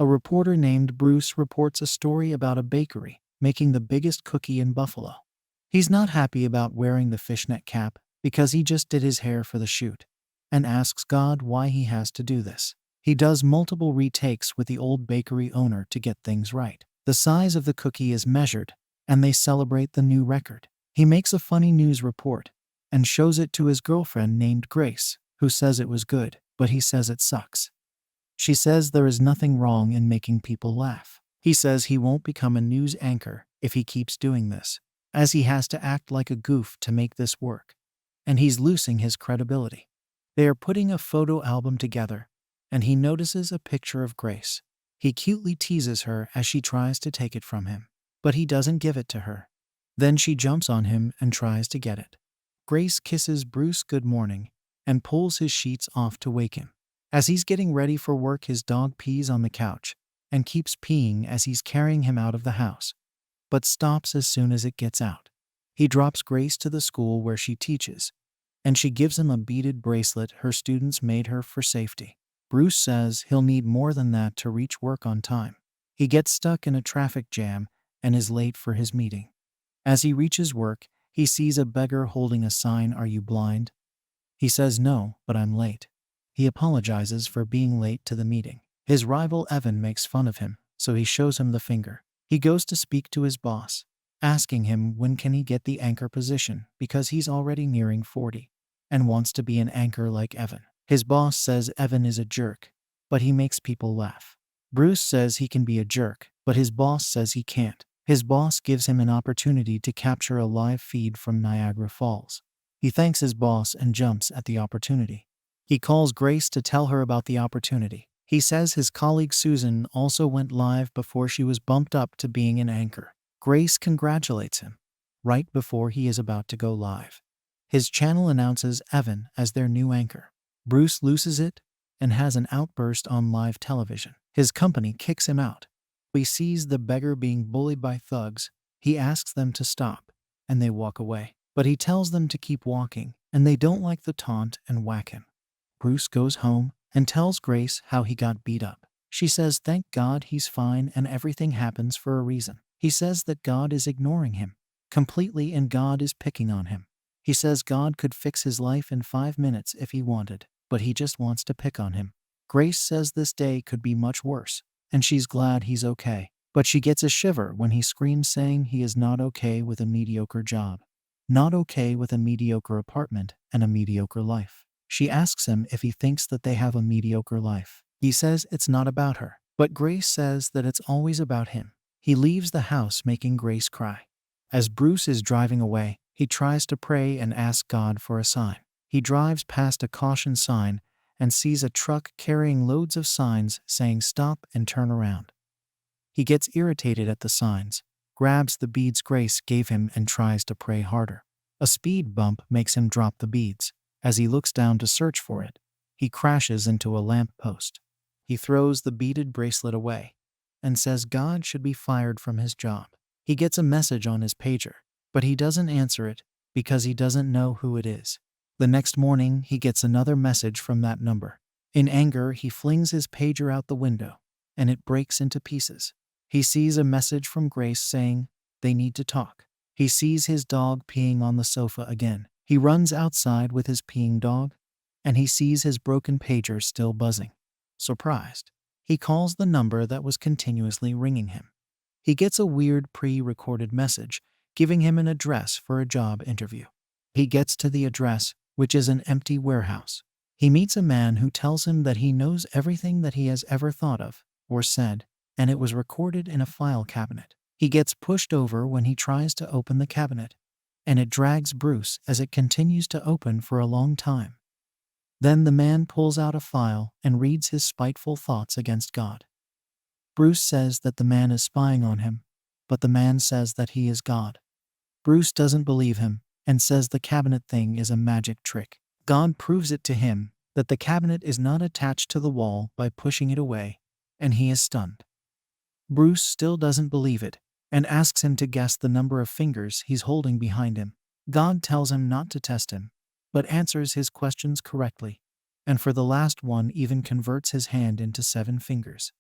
A reporter named Bruce reports a story about a bakery making the biggest cookie in Buffalo. He's not happy about wearing the fishnet cap because he just did his hair for the shoot, and asks God why he has to do this. He does multiple retakes with the old bakery owner to get things right. The size of the cookie is measured, and they celebrate the new record. He makes a funny news report and shows it to his girlfriend named Grace, who says it was good, but he says it sucks. She says there is nothing wrong in making people laugh. He says he won't become a news anchor if he keeps doing this, as he has to act like a goof to make this work, and he's losing his credibility. They are putting a photo album together, and he notices a picture of Grace. He cutely teases her as she tries to take it from him, but he doesn't give it to her. Then she jumps on him and tries to get it. Grace kisses Bruce good morning and pulls his sheets off to wake him. As he's getting ready for work, his dog pees on the couch and keeps peeing as he's carrying him out of the house, but stops as soon as it gets out. He drops Grace to the school where she teaches, and she gives him a beaded bracelet her students made her for safety. Bruce says he'll need more than that to reach work on time. He gets stuck in a traffic jam and is late for his meeting. As he reaches work, he sees a beggar holding a sign, "Are you blind?" He says no, but I'm late. He apologizes for being late to the meeting. His rival Evan makes fun of him, so he shows him the finger. He goes to speak to his boss, asking him when can he get the anchor position because he's already nearing 40 and wants to be an anchor like Evan. His boss says Evan is a jerk, but he makes people laugh. Bruce says he can be a jerk, but his boss says he can't. His boss gives him an opportunity to capture a live feed from Niagara Falls. He thanks his boss and jumps at the opportunity. He calls Grace to tell her about the opportunity. He says his colleague Susan also went live before she was bumped up to being an anchor. Grace congratulates him right before he is about to go live. His channel announces Evan as their new anchor. Bruce loses it and has an outburst on live television. His company kicks him out. He sees the beggar being bullied by thugs. He asks them to stop, and they walk away. But he tells them to keep walking, and they don't like the taunt and whack him. Bruce goes home and tells Grace how he got beat up. She says thank God he's fine and everything happens for a reason. He says that God is ignoring him completely and God is picking on him. He says God could fix his life in 5 minutes if he wanted, but he just wants to pick on him. Grace says this day could be much worse, and she's glad he's okay. But she gets a shiver when he screams saying he is not okay with a mediocre job, not okay with a mediocre apartment and a mediocre life. She asks him if he thinks that they have a mediocre life. He says it's not about her, but Grace says that it's always about him. He leaves the house making Grace cry. As Bruce is driving away, he tries to pray and ask God for a sign. He drives past a caution sign and sees a truck carrying loads of signs saying stop and turn around. He gets irritated at the signs, grabs the beads Grace gave him and tries to pray harder. A speed bump makes him drop the beads. As he looks down to search for it, he crashes into a lamp post. He throws the beaded bracelet away and says God should be fired from his job. He gets a message on his pager, but he doesn't answer it because he doesn't know who it is. The next morning, he gets another message from that number. In anger, he flings his pager out the window, and it breaks into pieces. He sees a message from Grace saying they need to talk. He sees his dog peeing on the sofa again. He runs outside with his peeing dog, and he sees his broken pager still buzzing. Surprised, he calls the number that was continuously ringing him. He gets a weird pre-recorded message giving him an address for a job interview. He gets to the address, which is an empty warehouse. He meets a man who tells him that he knows everything that he has ever thought of or said, and it was recorded in a file cabinet. He gets pushed over when he tries to open the cabinet, and it drags Bruce as it continues to open for a long time. Then the man pulls out a file and reads his spiteful thoughts against God. Bruce says that the man is spying on him, but the man says that he is God. Bruce doesn't believe him and says the cabinet thing is a magic trick. God proves it to him that the cabinet is not attached to the wall by pushing it away, and he is stunned. Bruce still doesn't believe it and asks him to guess the number of fingers he's holding behind him. God tells him not to test him, but answers his questions correctly, and for the last one even converts his hand into 7 fingers.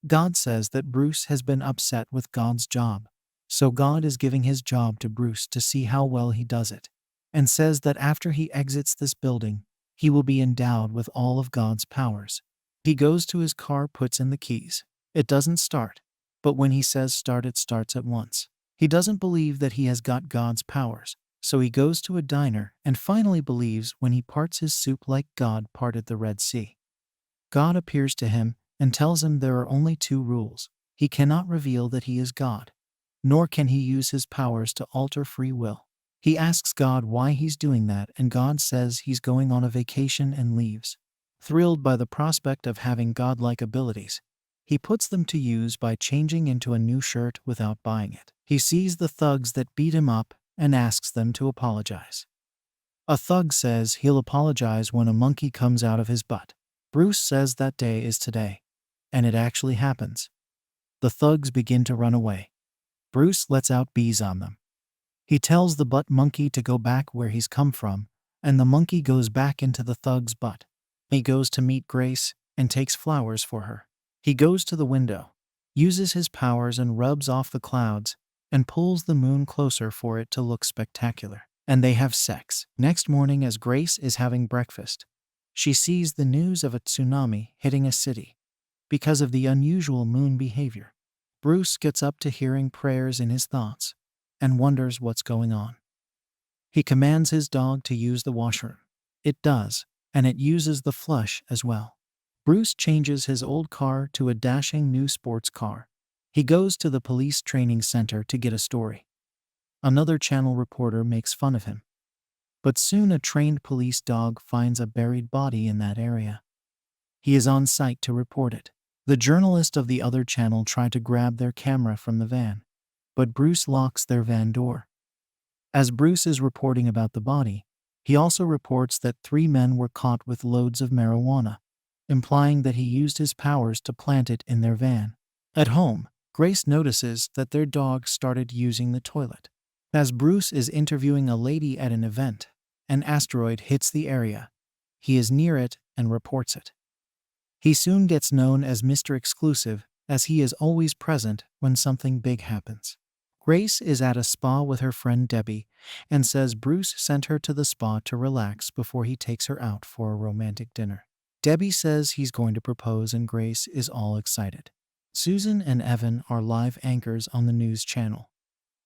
God says that Bruce has been upset with God's job, so God is giving his job to Bruce to see how well he does it, and says that after he exits this building, he will be endowed with all of God's powers. He goes to his car, puts in the keys. It doesn't start, but when he says start, it starts at once. He doesn't believe that he has got God's powers, so he goes to a diner and finally believes when he parts his soup like God parted the Red Sea. God appears to him and tells him there are only two rules. He cannot reveal that he is God, nor can he use his powers to alter free will. He asks God why he's doing that, and God says he's going on a vacation and leaves. Thrilled by the prospect of having godlike abilities, he puts them to use by changing into a new shirt without buying it. He sees the thugs that beat him up and asks them to apologize. A thug says he'll apologize when a monkey comes out of his butt. Bruce says that day is today, and it actually happens. The thugs begin to run away. Bruce lets out bees on them. He tells the butt monkey to go back where he's come from, and the monkey goes back into the thug's butt. He goes to meet Grace and takes flowers for her. He goes to the window, uses his powers and rubs off the clouds, and pulls the moon closer for it to look spectacular. And they have sex. Next morning, as Grace is having breakfast, she sees the news of a tsunami hitting a city because of the unusual moon behavior. Bruce gets up to hearing prayers in his thoughts and wonders what's going on. He commands his dog to use the washroom. It does, and it uses the flush as well. Bruce changes his old car to a dashing new sports car. He goes to the police training center to get a story. Another channel reporter makes fun of him. But soon a trained police dog finds a buried body in that area. He is on site to report it. The journalist of the other channel try to grab their camera from the van, but Bruce locks their van door. As Bruce is reporting about the body, he also reports that 3 men were caught with loads of marijuana, implying that he used his powers to plant it in their van. At home, Grace notices that their dog started using the toilet. As Bruce is interviewing a lady at an event, an asteroid hits the area. He is near it and reports it. He soon gets known as Mr. Exclusive, as he is always present when something big happens. Grace is at a spa with her friend Debbie and says Bruce sent her to the spa to relax before he takes her out for a romantic dinner. Debbie says he's going to propose and Grace is all excited. Susan and Evan are live anchors on the news channel.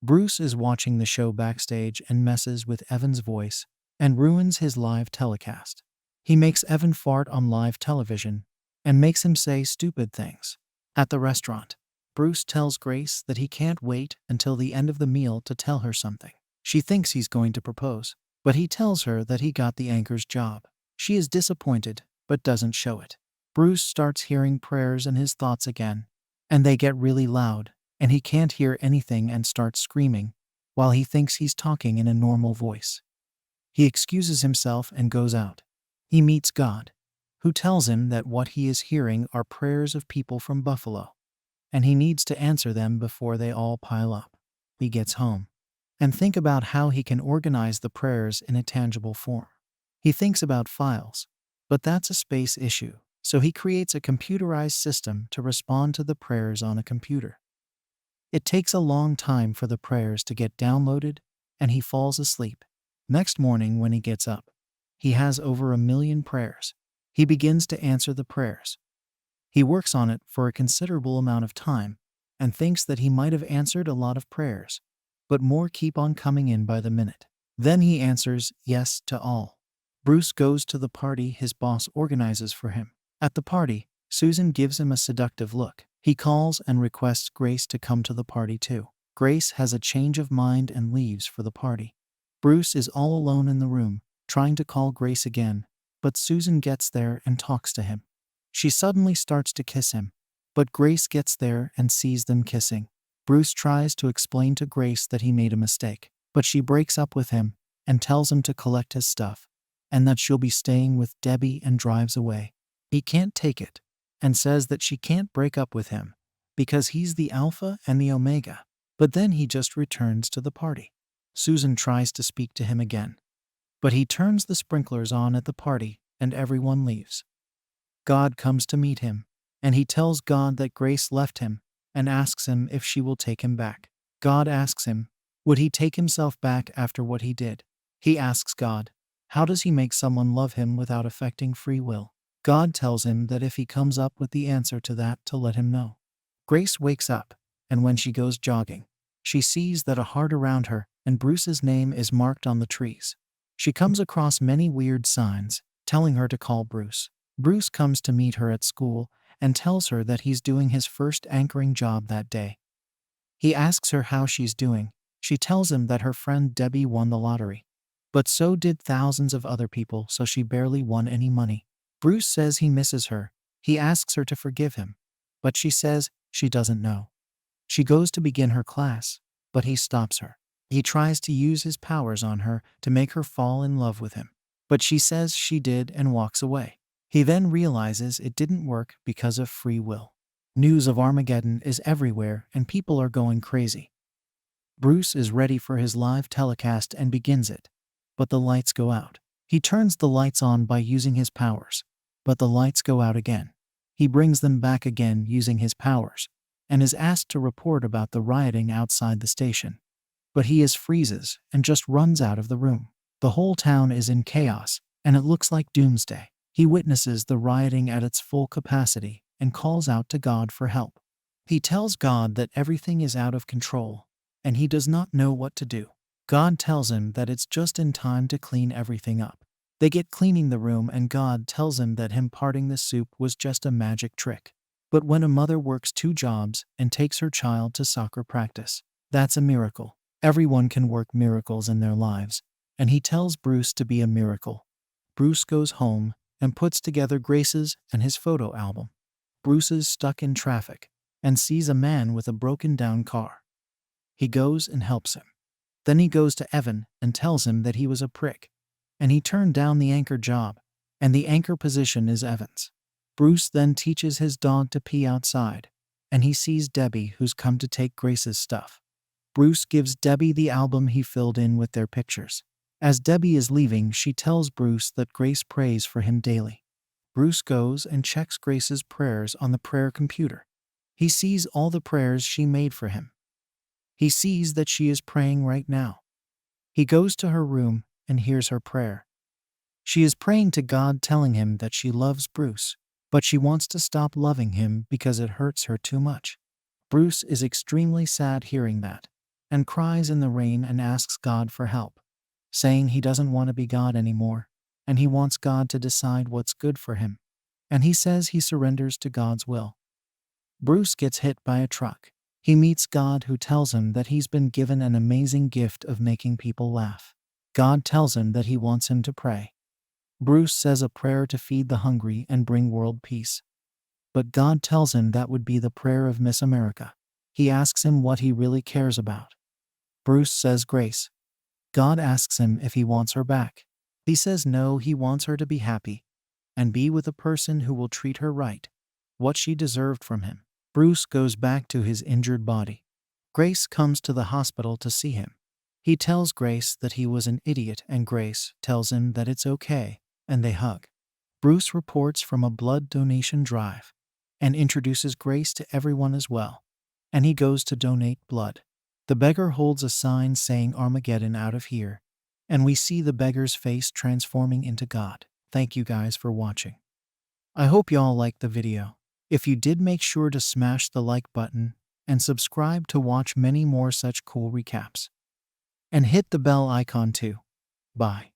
Bruce is watching the show backstage and messes with Evan's voice and ruins his live telecast. He makes Evan fart on live television and makes him say stupid things. At the restaurant, Bruce tells Grace that he can't wait until the end of the meal to tell her something. She thinks he's going to propose, but he tells her that he got the anchor's job. She is disappointed, but doesn't show it. Bruce starts hearing prayers in his thoughts again, and they get really loud, and he can't hear anything and starts screaming, while he thinks he's talking in a normal voice. He excuses himself and goes out. He meets God, who tells him that what he is hearing are prayers of people from Buffalo, and he needs to answer them before they all pile up. He gets home and thinks about how he can organize the prayers in a tangible form. He thinks about files, but that's a space issue, so he creates a computerized system to respond to the prayers on a computer. It takes a long time for the prayers to get downloaded, and he falls asleep. Next morning when he gets up, he has over 1 million prayers. He begins to answer the prayers. He works on it for a considerable amount of time and thinks that he might have answered a lot of prayers, but more keep on coming in by the minute. Then he answers yes to all. Bruce goes to the party his boss organizes for him. At the party, Susan gives him a seductive look. He calls and requests Grace to come to the party too. Grace has a change of mind and leaves for the party. Bruce is all alone in the room, trying to call Grace again, but Susan gets there and talks to him. She suddenly starts to kiss him, but Grace gets there and sees them kissing. Bruce tries to explain to Grace that he made a mistake, but she breaks up with him and tells him to collect his stuff, and that she'll be staying with Debbie and drives away. He can't take it and says that she can't break up with him because he's the alpha and the omega, but then he just returns to the party. Susan tries to speak to him again, but he turns the sprinklers on at the party and everyone leaves. God comes to meet him and he tells God that Grace left him and asks him if she will take him back. God asks him, would he take himself back after what he did? He asks God, how does he make someone love him without affecting free will? God tells him that if he comes up with the answer to that, to let him know. Grace wakes up, and when she goes jogging, she sees that a heart around her and Bruce's name is marked on the trees. She comes across many weird signs, telling her to call Bruce. Bruce comes to meet her at school and tells her that he's doing his first anchoring job that day. He asks her how she's doing. She tells him that her friend Debbie won the lottery. But so did thousands of other people, so she barely won any money. Bruce says he misses her. He asks her to forgive him, but she says she doesn't know. She goes to begin her class, but he stops her. He tries to use his powers on her to make her fall in love with him, but she says she did and walks away. He then realizes it didn't work because of free will. News of Armageddon is everywhere and people are going crazy. Bruce is ready for his live telecast and begins it, but the lights go out. He turns the lights on by using his powers, but the lights go out again. He brings them back again using his powers, and is asked to report about the rioting outside the station. But he freezes and just runs out of the room. The whole town is in chaos, and it looks like doomsday. He witnesses the rioting at its full capacity and calls out to God for help. He tells God that everything is out of control, and he does not know what to do. God tells him that it's just in time to clean everything up. They get cleaning the room, and God tells him that him parting the soup was just a magic trick. But when a mother works 2 jobs and takes her child to soccer practice, that's a miracle. Everyone can work miracles in their lives, and he tells Bruce to be a miracle. Bruce goes home and puts together Grace's and his photo album. Bruce is stuck in traffic and sees a man with a broken down car. He goes and helps him. Then he goes to Evan and tells him that he was a prick, and he turned down the anchor job, and the anchor position is Evan's. Bruce then teaches his dog to pee outside, and he sees Debbie, who's come to take Grace's stuff. Bruce gives Debbie the album he filled in with their pictures. As Debbie is leaving, she tells Bruce that Grace prays for him daily. Bruce goes and checks Grace's prayers on the prayer computer. He sees all the prayers she made for him. He sees that she is praying right now. He goes to her room and hears her prayer. She is praying to God, telling him that she loves Bruce, but she wants to stop loving him because it hurts her too much. Bruce is extremely sad hearing that, and cries in the rain and asks God for help, saying he doesn't want to be God anymore, and he wants God to decide what's good for him, and he says he surrenders to God's will. Bruce gets hit by a truck. He meets God, who tells him that he's been given an amazing gift of making people laugh. God tells him that he wants him to pray. Bruce says a prayer to feed the hungry and bring world peace. But God tells him that would be the prayer of Miss America. He asks him what he really cares about. Bruce says Grace. God asks him if he wants her back. He says no, he wants her to be happy and be with a person who will treat her right, what she deserved from him. Bruce goes back to his injured body. Grace comes to the hospital to see him. He tells Grace that he was an idiot, and Grace tells him that it's okay, and they hug. Bruce reports from a blood donation drive and introduces Grace to everyone as well, and he goes to donate blood. The beggar holds a sign saying Armageddon out of here, and we see the beggar's face transforming into God. Thank you guys for watching. I hope y'all liked the video. If you did, make sure to smash the like button and subscribe to watch many more such cool recaps. And hit the bell icon too. Bye.